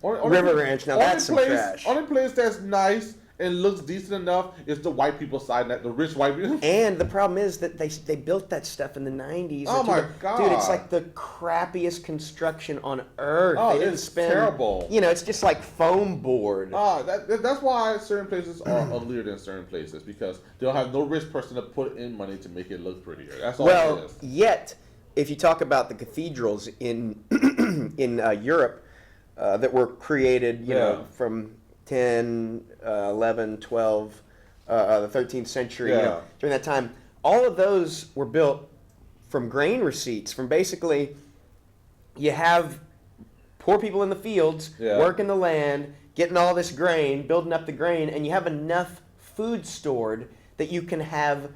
River Ranch. Now that's some trash. Only place that's nice and looks decent enough is the white people side, the rich white people. And the problem is that they built that stuff in the 90s. Oh my God. Dude, it's like the crappiest construction on earth. Oh, it's terrible. You know, it's just like foam board. That's why certain places are uglier than certain places, because they'll have no rich person to put in money to make it look prettier. That's all it is. Yet, if you talk about the cathedrals in Europe that were created, you know, from 10, 11, 12, the 13th century, you know, during that time, all of those were built from grain receipts, from basically, you have poor people in the fields, working the land, getting all this grain, building up the grain, and you have enough food stored that you can have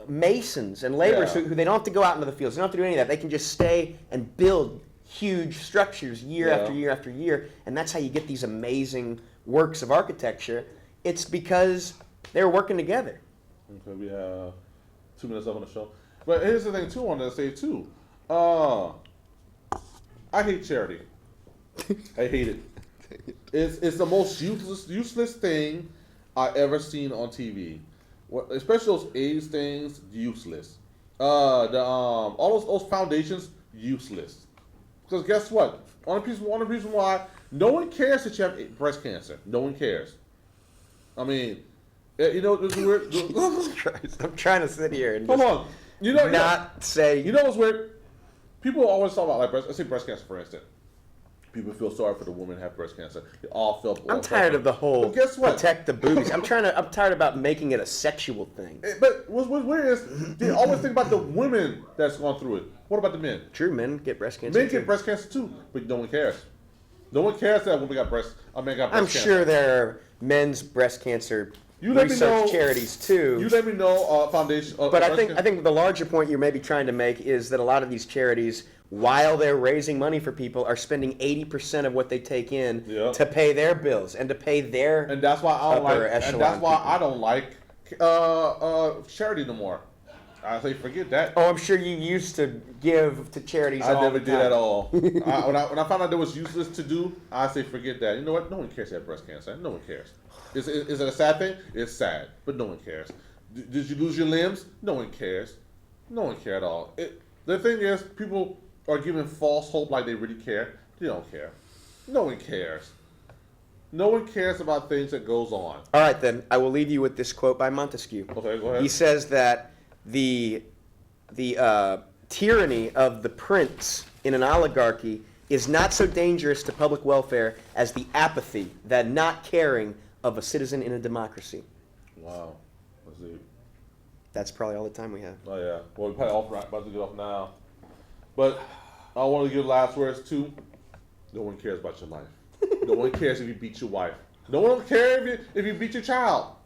masons and laborers who they don't have to go out into the fields, they don't have to do any of that, they can just stay and build huge structures year after year after year, and that's how you get these amazing works of architecture. It's because they were working together. Okay, we have 2 minutes left on the show. But here's the thing, too, I wanted to say, too. I hate charity. I hate it. It's the most useless thing I ever seen on TV. Especially those AIDS things, useless. All those foundations, useless. Because guess what? One reason why no one cares that you have breast cancer. No one cares. I mean, you know, this is weird. Jesus Christ. I'm trying to sit here and come on. You know, say. You know what's weird? People always talk about let's say breast cancer, for instance. People feel sorry for the women who have breast cancer. They all feel. I'm tired of the whole. But guess what? Protect the boobies. I'm tired about making it a sexual thing. But what's weird is they always think about the women that's gone through it. What about the men? True, men get breast cancer. Men get breast cancer too, but no one cares. No one cares that a woman got breast. A man got breast cancer. I'm sure there are men's breast cancer research charities too. You let me know, foundation. But I think the larger point you're maybe trying to make is that a lot of these charities, while they're raising money for people, are spending 80% of what they take in to pay their bills and to pay their. And that's why I don't like. And that's why I don't like charity no more. I say forget that. Oh, I'm sure you used to give to charities. I never did at all. When I found out it was useless to do, I say forget that. You know what? No one cares you have breast cancer. No one cares. Is it a sad thing? It's sad, but no one cares. Did you lose your limbs? No one cares. No one cares at all. The thing is, people are giving false hope like they really care. They don't care. No one cares. No one cares about things that goes on. All right, then. I will leave you with this quote by Montesquieu. Okay, go ahead. He says that the tyranny of the prince in an oligarchy is not so dangerous to public welfare as the apathy, that not caring of a citizen in a democracy. Wow. Let's see. That's probably all the time we have. Oh yeah. Well, we're probably about to get off now. But I want to give last words too. No one cares about your life. No one cares if you beat your wife. No one cares if you beat your child.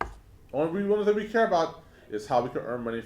Only one thing we care about is how we can earn money